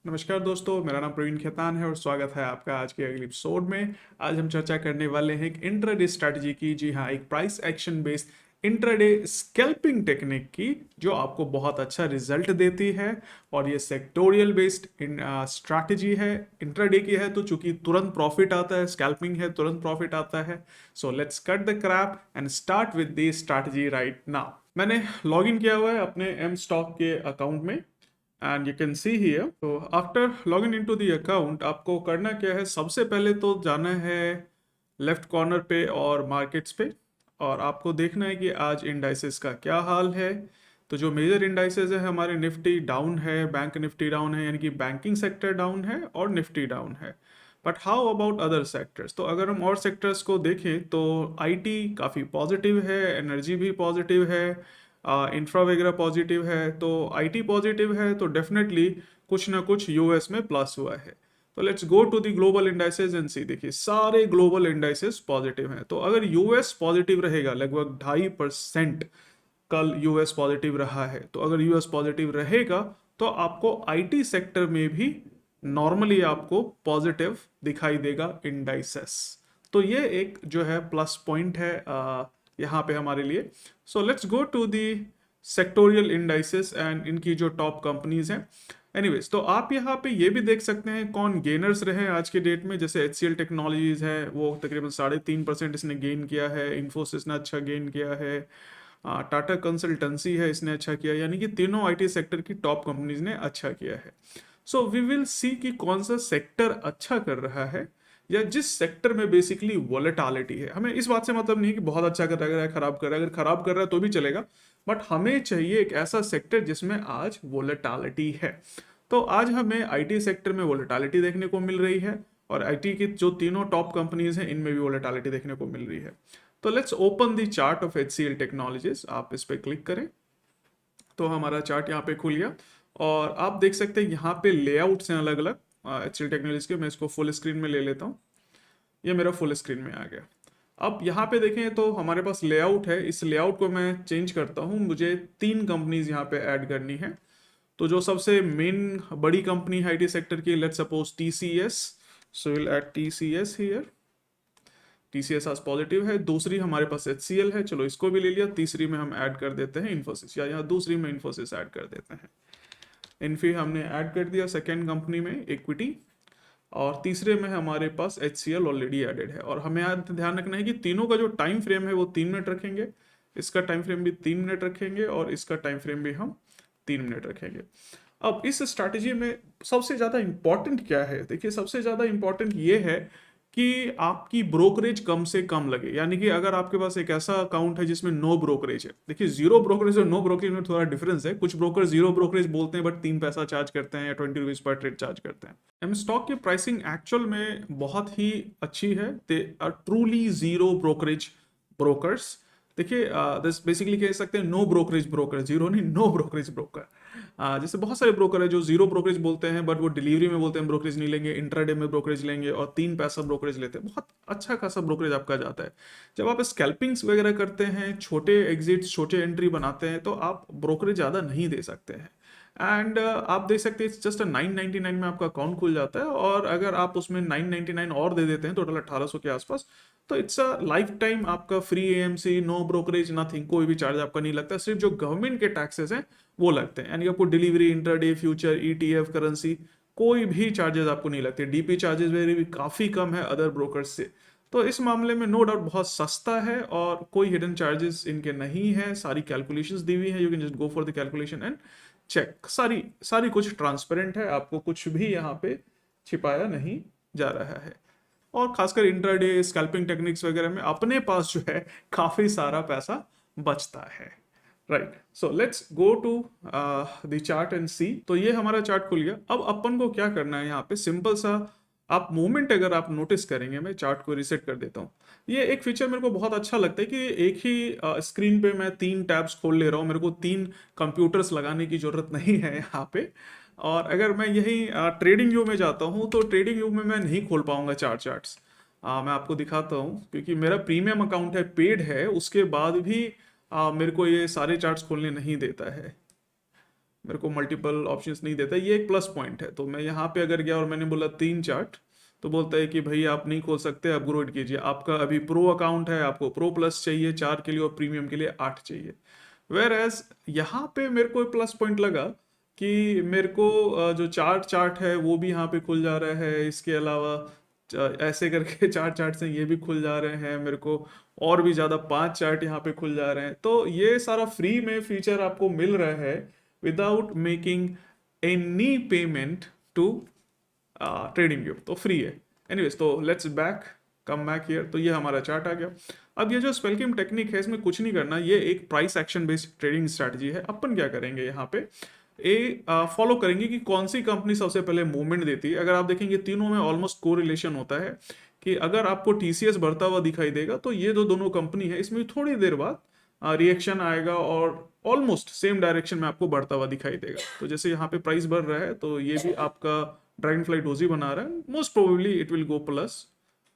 नमस्कार दोस्तों, मेरा नाम प्रवीण खेतान है और स्वागत है आपका आज के अगले एपिसोड में। आज हम चर्चा करने वाले हैं एक इंट्राडे स्ट्रैटेजी की। जी हाँ, एक price action based intraday scalping technique की जो आपको बहुत अच्छा रिजल्ट देती है। और ये सेक्टोरियल बेस्ड स्ट्रैटेजी है, इंट्राडे की है, तो चूंकि तुरंत प्रॉफिट आता है, स्कैल्पिंग है तुरंत प्रॉफिट आता है। So let's cut the crap and start with the strategy right now. मैंने लॉग इन किया हुआ है अपने एम स्टॉक के अकाउंट में and you can see here, तो after login into the account आपको करना क्या है, सबसे पहले तो जाना है लेफ्ट कॉर्नर पे और मार्केट्स पे, और आपको देखना है कि आज इंडाइसेस का क्या हाल है। तो जो मेजर इंडाइसेस है हमारे, निफ्टी डाउन है, बैंक निफ्टी डाउन है, यानी कि बैंकिंग सेक्टर डाउन है और निफ्टी डाउन है। But how about other sectors? तो अगर हम और सेक्टर्स को देखें तो आईटी काफ़ी पॉजिटिव है, एनर्जी भी पॉजिटिव है, इंफ्रा वगैरह पॉजिटिव है। तो आईटी पॉजिटिव है तो डेफिनेटली कुछ ना कुछ यूएस में प्लस हुआ है। तो let's go to the global indices and see. देखिए सारे ग्लोबल इंडाइसेस पॉजिटिव हैं। तो अगर यूएस पॉजिटिव रहेगा, लगभग 2.5% कल यूएस पॉजिटिव रहा है, तो अगर यूएस पॉजिटिव रहेगा तो आपको आईटी सेक्टर में भी नॉर्मली आपको पॉजिटिव दिखाई देगा इंडाइसेस। तो ये एक जो है प्लस पॉइंट है यहाँ पे हमारे लिए। So let's go to the sectoral indices and इनकी जो टॉप कंपनीज हैं। एनीवेज, तो आप यहाँ पे ये भी देख सकते हैं कौन गेनर्स रहे आज के डेट में। जैसे एचसीएल टेक्नोलॉजीज है, वो तकरीबन 3.5% इसने गेन किया है। इन्फोसिस ने अच्छा गेन किया है। टाटा कंसल्टेंसी है, इसने अच्छा किया। यानी कि तीनों आईटी सेक्टर की टॉप कंपनीज ने अच्छा किया है। सो वी विल सी कि कौन सा सेक्टर अच्छा कर रहा है, या जिस सेक्टर में बेसिकली वोलेटालिटी है। हमें इस बात से मतलब नहीं कि बहुत अच्छा कर रहा है, खराब कर रहा है। अगर खराब कर रहा है तो भी चलेगा, बट हमें चाहिए एक ऐसा सेक्टर जिसमें आज वोलेटालिटी है। तो आज हमें आईटी सेक्टर में वोलेटालिटी देखने को मिल रही है, और आईटी की जो तीनों टॉप कंपनीज हैं इनमें भी वोलेटालिटी देखने को मिल रही है। तो let's open the chart of HCL technologies. आप इस पर क्लिक करें तो हमारा चार्ट यहाँ पे खुल गया, और आप देख सकते हैं यहाँ पे लेआउट्स हैं अलग अलग एचसीएल टेक्नोलॉजीज के। मैं इसको फुल स्क्रीन में ले लेता हूँ। ये मेरा फुल स्क्रीन में आ गया। अब यहाँ पे देखें तो हमारे पास लेआउट है। इस लेआउट को मैं चेंज करता हूँ। मुझे 3 कंपनीज यहाँ पे ऐड करनी है। तो जो सबसे मेन बड़ी कंपनी है आईटी सेक्टर की, let's suppose TCS. So will add TCS here. TCS आज पॉजिटिव है। दूसरी हमारे पास एचसीएल है, चलो इसको भी ले लिया। तीसरी में हम ऐड कर देते हैं इन्फोसिस, या यहाँ दूसरी में इन्फोसिस ऐड कर देते हैं। इन्फी हमने ऐड कर दिया सेकेंड कंपनी में, इक्विटी। और तीसरे में हमारे पास एचसीएल ऑलरेडी एडेड है। और हमें यहाँ ध्यान रखना है कि तीनों का जो टाइम फ्रेम है वो 3 मिनट रखेंगे। इसका टाइम फ्रेम भी 3 मिनट रखेंगे, और इसका टाइम फ्रेम भी हम 3 मिनट रखेंगे। अब इस स्ट्रैटेजी में सबसे ज़्यादा इंपॉर्टेंट क्या है? देखिए सबसे ज़्यादा इंपॉर्टेंट ये है कि आपकी ब्रोकरेज कम से कम लगे। यानी कि अगर आपके पास एक ऐसा अकाउंट है जिसमें नो ब्रोकरेज है, देखिए जीरो ब्रोकरेज और नो ब्रोकरेज में थोड़ा डिफरेंस है। कुछ ब्रोकर जीरो ब्रोकरेज बोलते हैं बट 3 पैसा चार्ज करते हैं या 20 रुपीज पर ट्रेड चार्ज करते हैं। एम स्टॉक की प्राइसिंग एक्चुअल में बहुत ही अच्छी है। They are truly zero brokerage brokers. देखिए दिस बेसिकली कह सकते हैं नो ब्रोकरेज ब्रोकर, जीरो नहीं, नो ब्रोकरेज ब्रोकर। जैसे बहुत सारे ब्रोकर है जो जीरो ब्रोकरेज बोलते हैं, बट वो डिलीवरी में बोलते हैं ब्रोकरेज नहीं लेंगे, इंट्राडे में ब्रोकरेज लेंगे, और 3 पैसा ब्रोकरेज लेते हैं। बहुत अच्छा खासा ब्रोकरेज आपका जाता है। जब आप स्कैल्पिंग्स वगैरह करते हैं, छोटे एग्जिट्स, छोटे एंट्री बनाते हैं, तो आप ब्रोकरेज ज़्यादा नहीं दे सकते हैं। एंड आप देख सकते हैं जस्ट 999 में आपका अकाउंट खुल जाता है। और अगर आप उसमें 999 और दे देते हैं, टोटल 1800 के आसपास, तो इट्स अ लाइफ टाइम आपका free AMC, no brokerage, nothing, कोई भी चार्ज आपका नहीं लगता। सिर्फ जो गवर्नमेंट के टैक्सेस हैं वो लगते हैं। यानी आपको delivery, intraday, future, ETF, currency, कोई भी चार्जेस आपको नहीं लगते। डीपी चार्जेस वेरी भी काफ़ी कम है अदर ब्रोकर्स से। तो इस मामले में नो डाउट बहुत सस्ता है, और कोई हिडन चार्जेस इनके नहीं है। सारी कैलकुलेशंस दी हुई है, you can just go for the calculation and check. सारी सारी कुछ ट्रांसपेरेंट है, आपको कुछ भी यहाँ पे छिपाया नहीं जा रहा है। और खासकर इंट्राडे स्कैल्पिंग टेक्निक्स वगैरह में अपने पास जो है काफ़ी सारा पैसा बचता है। Right, so let's go to the chart and see. तो ये हमारा चार्ट खुल गया। अब अपन को क्या करना है, यहाँ पे सिंपल सा आप मूवमेंट अगर आप नोटिस करेंगे, मैं चार्ट को रिसेट कर देता हूँ। ये एक फीचर मेरे को बहुत अच्छा लगता है कि एक ही स्क्रीन पे मैं 3 टैब्स खोल ले रहा हूँ। मेरे को 3 कंप्यूटर्स लगाने की जरूरत नहीं है यहाँ पे। और अगर मैं यही ट्रेडिंग व्यू में जाता हूँ तो ट्रेडिंग व्यू में मैं नहीं खोल पाऊंगा चार्ट्स। मैं आपको दिखाता हूँ, क्योंकि मेरा प्रीमियम अकाउंट है, पेड है, उसके बाद भी मेरे को ये सारे चार्ट्स खोलने नहीं देता है। मेरे को मल्टीपल ऑप्शंस नहीं देता, ये एक प्लस पॉइंट है। तो मैं यहाँ पे अगर गया और मैंने बोला 3 चार्ट, तो बोलता है कि भाई आप नहीं खोल सकते, अपग्रेड कीजिए, आपका अभी प्रो अकाउंट है, आपको प्रो प्लस चाहिए 4 के लिए और प्रीमियम के लिए 8 चाहिए। वेर एज यहाँ पे मेरे को प्लस पॉइंट लगा कि मेरे को जो चार्ट चार्ट है वो भी यहाँ पे खुल जा रहा है, इसके अलावा ऐसे करके 4 चार्ट हैं ये भी खुल जा रहे हैं मेरे को, और भी ज़्यादा 5 चार्ट यहाँ पे खुल जा रहे हैं। तो ये सारा फ्री में फीचर आपको मिल रहा है without making any payment to TradingView, तो फ्री है। एनीवेज, तो लेट्स कम बैक हियर। तो ये हमारा चार्ट आ गया। अब ये जो स्पेलकिम टेक्निक है इसमें कुछ नहीं करना, ये एक price action based trading strategy है। अपन क्या करेंगे यहाँ पे फॉलो करेंगे कि कौन सी कंपनी सबसे पहले मूवमेंट देती है। अगर आप देखेंगे तीनों में ऑलमोस्ट कोरिलेशन होता है कि अगर आपको टीसीएस बढ़ता हुआ दिखाई देगा तो ये दोनों कंपनी है, इसमें थोड़ी देर बाद रिएक्शन आएगा और ऑलमोस्ट सेम डायरेक्शन में आपको बढ़ता हुआ दिखाई देगा। तो जैसे यहाँ पे प्राइस बढ़ रहा है तो ये भी आपका ड्रैगन फ्लाई डोजी बना रहा है, most probably it will go plus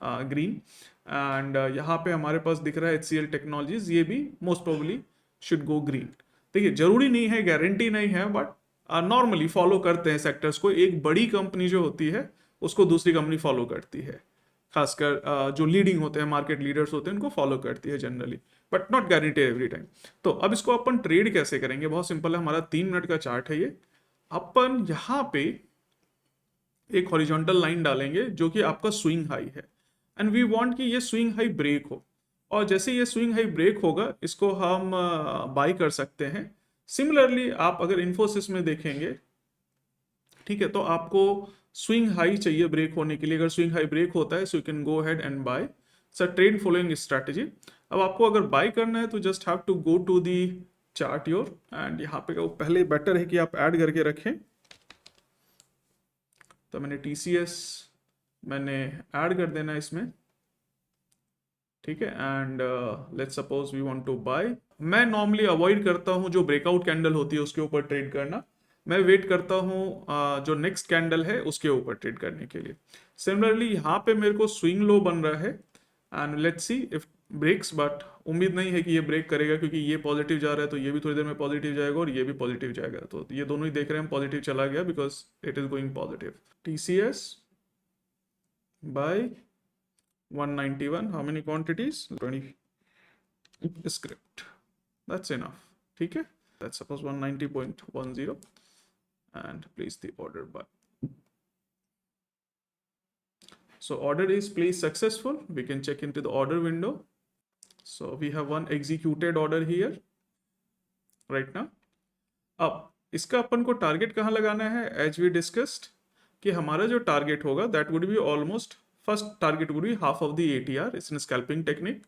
green. And यहाँ पे हमारे पास दिख रहा है HCL टेक्नोलॉजीज, ये भी most probably should go green. देखिए जरूरी नहीं है, गारंटी नहीं है, बट नॉर्मली फॉलो करते हैं सेक्टर्स को। एक बड़ी कंपनी जो होती है उसको दूसरी कंपनी फॉलो करती है, खासकर जो लीडिंग होते हैं, मार्केट लीडर्स होते हैं, उनको फॉलो करती है generally, but not guaranteed every time. तो अब इसको अपन ट्रेड कैसे करेंगे, बहुत सिंपल है। हमारा 3 मिनट का चार्ट है ये। अपन यहाँ पे एक हॉरिजॉन्टल लाइन डालेंगे जो कि आपका स्विंग हाई है, एंड वी वांट कि ये स्विंग हाई ब्रेक हो, और जैसे ये स्विंग हाई ब्रेक होगा इसको हम बाई कर सकते हैं। सिमिलरली आप अगर इन्फोसिस में देखेंगे, ठीक है, तो आपको स्विंग हाई चाहिए ब्रेक होने के लिए। अगर स्विंग हाई ब्रेक होता है so you can go ahead and buy. Sir trend following strategy. अब आपको अगर बाय करना है तो just have to go to the chart your, and यहाँ पे वो पहले बेटर है कि आप ऐड करके रखें। तो मैंने TCS मैंने ऐड कर देना इसमें, ठीक है। And let's suppose we want to buy. मैं नॉर्मली अवॉइड करता हूं जो ब्रेकआउट कैंडल होती है उसके ऊपर ट्रेड करना। मैं वेट करता हूं जो नेक्स्ट कैंडल है उसके ऊपर ट्रेड करने के लिए। सिमिलरली यहाँ पे मेरे को स्विंग लो बन रहा है, and let's see if breaks, but उम्मीद नहीं है कि ये ब्रेक करेगा क्योंकि ये पॉजिटिव जा रहा है तो ये भी थोड़ी देर में पॉजिटिव जाएगा और ये भी पॉजिटिव जाएगा। तो ये दोनों ही देख रहे हैं हम, पॉजिटिव चला गया because it is going positive. TCS buy 191, how many quantities? 20 script, that's enough, ठीक है। Let's suppose 190.10 and place the order by. So order is placed successful. We can check into the order window. So we have one executed order here right now. अब इसका अपन को target कहाँ लगाना है, as we discussed कि हमारा जो target होगा that would be almost, first target would be half of the ATR, it's in a scalping technique,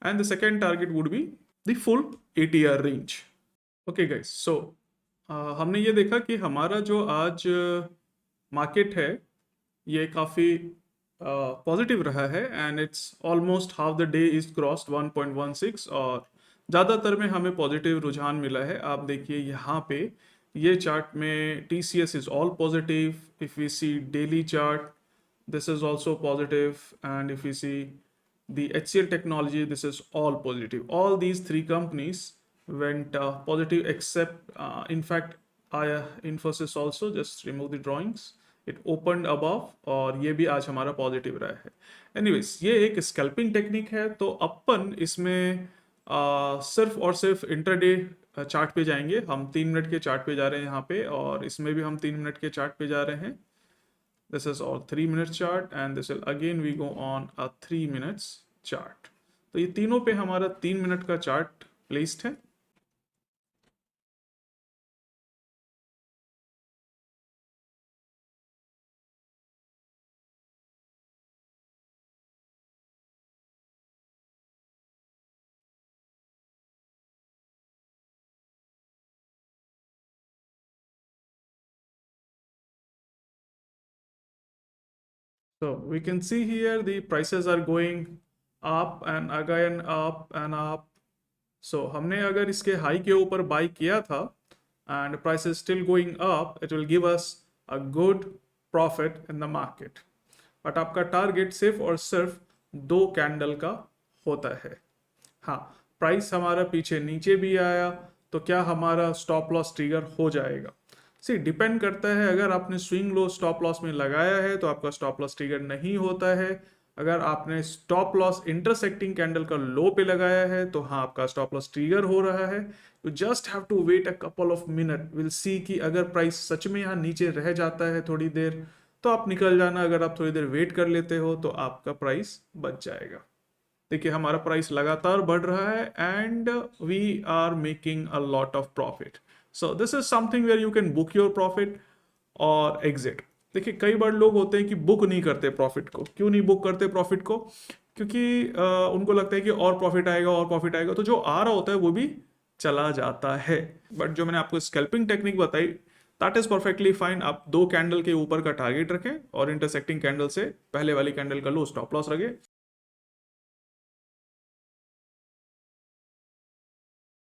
and the second target would be the full ATR range. Okay guys, so हमने ये देखा कि हमारा जो आज market है ये काफ़ी पॉजिटिव रहा है, and it's almost half the day is crossed 1.16, और ज़्यादातर में हमें पॉजिटिव रुझान मिला है। आप देखिए यहाँ पे ये चार्ट में TCS is all positive, if we see daily chart this is also positive, and if we see the HCL technology, this is all positive. All these 3 companies went positive, except in fact Infosys also, just remove the drawings, it opened above, और ये भी आज हमारा positive रहा है। Anyways, ये एक scalping technique है, तो अपन इसमें सिर्फ और सिर्फ इंटरडे चार्ट पे जाएंगे। हम 3 मिनट के चार्ट पे जा रहे हैं यहाँ पे, और इसमें भी हम 3 मिनट के चार्ट पे जा रहे हैं। This is all 3 minute chart, and this will again we go on a 3 minutes chart. तो ये तीनों पे हमारा 3 मिनट का चार्ट प्लेस्ड है। So we can see here the prices are going up and again up and up. So हमने अगर इसके हाई के ऊपर बाई किया था and price is still going up, it will give us a good profit in the market. But आपका target सिर्फ और सिर्फ 2 कैंडल का होता है। हाँ, प्राइस हमारा पीछे नीचे भी आया तो क्या हमारा स्टॉप लॉस ट्रिगर हो जाएगा? सी डिपेंड करता है, अगर आपने स्विंग लो स्टॉप लॉस में लगाया है तो आपका स्टॉप लॉस ट्रिगर नहीं होता है। अगर आपने स्टॉप लॉस इंटरसेक्टिंग कैंडल का लो पे लगाया है तो हाँ आपका स्टॉप लॉस ट्रिगर हो रहा है। You just have to wait a couple of minute, will see कि अगर प्राइस सच में यहाँ नीचे रह जाता है थोड़ी देर तो आप निकल जाना, अगर आप थोड़ी देर वेट कर लेते हो तो आपका प्राइस बच जाएगा। देखिए हमारा प्राइस लगातार बढ़ रहा है and we are making a lot of profit. So this is something where you can book your profit और एग्जिट। देखिए कई बार लोग होते हैं कि बुक नहीं करते प्रॉफिट को। क्यों नहीं बुक करते प्रॉफिट को? क्योंकि उनको लगता है कि और प्रॉफिट आएगा और प्रॉफिट आएगा, तो जो आ रहा होता है वो भी चला जाता है। बट जो मैंने आपको स्कैल्पिंग टेक्निक बताई दैट इज परफेक्टली फाइन। आप दो कैंडल के ऊपर का टारगेट रखें और इंटरसेक्टिंग कैंडल से पहले वाली कैंडल का लो स्टॉप लॉस रखें।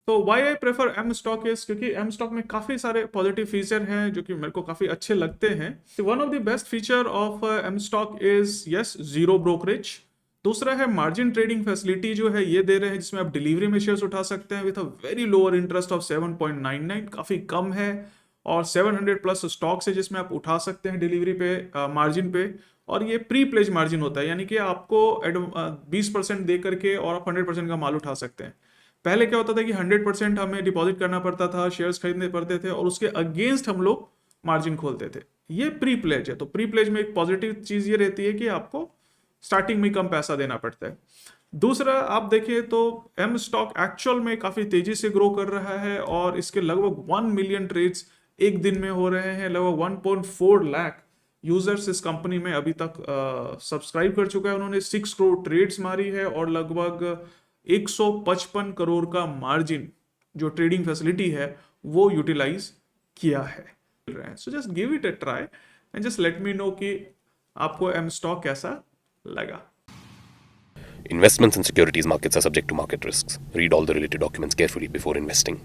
तो why I prefer M stock is क्योंकि एम स्टॉक में काफी सारे पॉजिटिव फीचर हैं जो कि मेरे को काफी अच्छे लगते हैं। One of the best feature of M stock is yes zero brokerage. दूसरा है मार्जिन ट्रेडिंग फैसिलिटी जो है ये दे रहे हैं, जिसमें आप डिलीवरी में शेयर्स उठा सकते हैं with a very lower interest of 7.99, काफी कम है। और 700 प्लस स्टॉक्स है जिसमें आप उठा सकते हैं डिलीवरी पे मार्जिन पे। और ये प्री प्लेज मार्जिन होता है, यानी कि आपको 20% दे करके और आप 100% का माल उठा सकते हैं। पहले क्या होता था कि 100% हमें डिपॉजिट करना पड़ता था, शेयर्स खरीदने पड़ते थे और उसके अगेंस्ट हम लोग मार्जिन खोलते थे। ये प्री प्लेज है। तो प्री प्लेज में एक पॉजिटिव चीज ये रहती है कि आपको स्टार्टिंग में कम पैसा देना पड़ता है। दूसरा आप देखिए तो एम स्टॉक एक्चुअल में काफी तेजी से ग्रो कर रहा है और इसके लगभग 1 मिलियन ट्रेड्स एक दिन में हो रहे हैं। लगभग 1.4 लाख यूजर्स इस कंपनी में अभी तक सब्सक्राइब कर चुका है। उन्होंने 6 करोड़ ट्रेड्स मारी है और लगभग 155 करोड़ का मार्जिन जो ट्रेडिंग फैसिलिटी है वो यूटिलाइज किया है। So just give it a try and just let me know कि आपको एम स्टॉक कैसा लगा। Investments in securities markets are subject to market risks. Read all the related documents carefully before investing.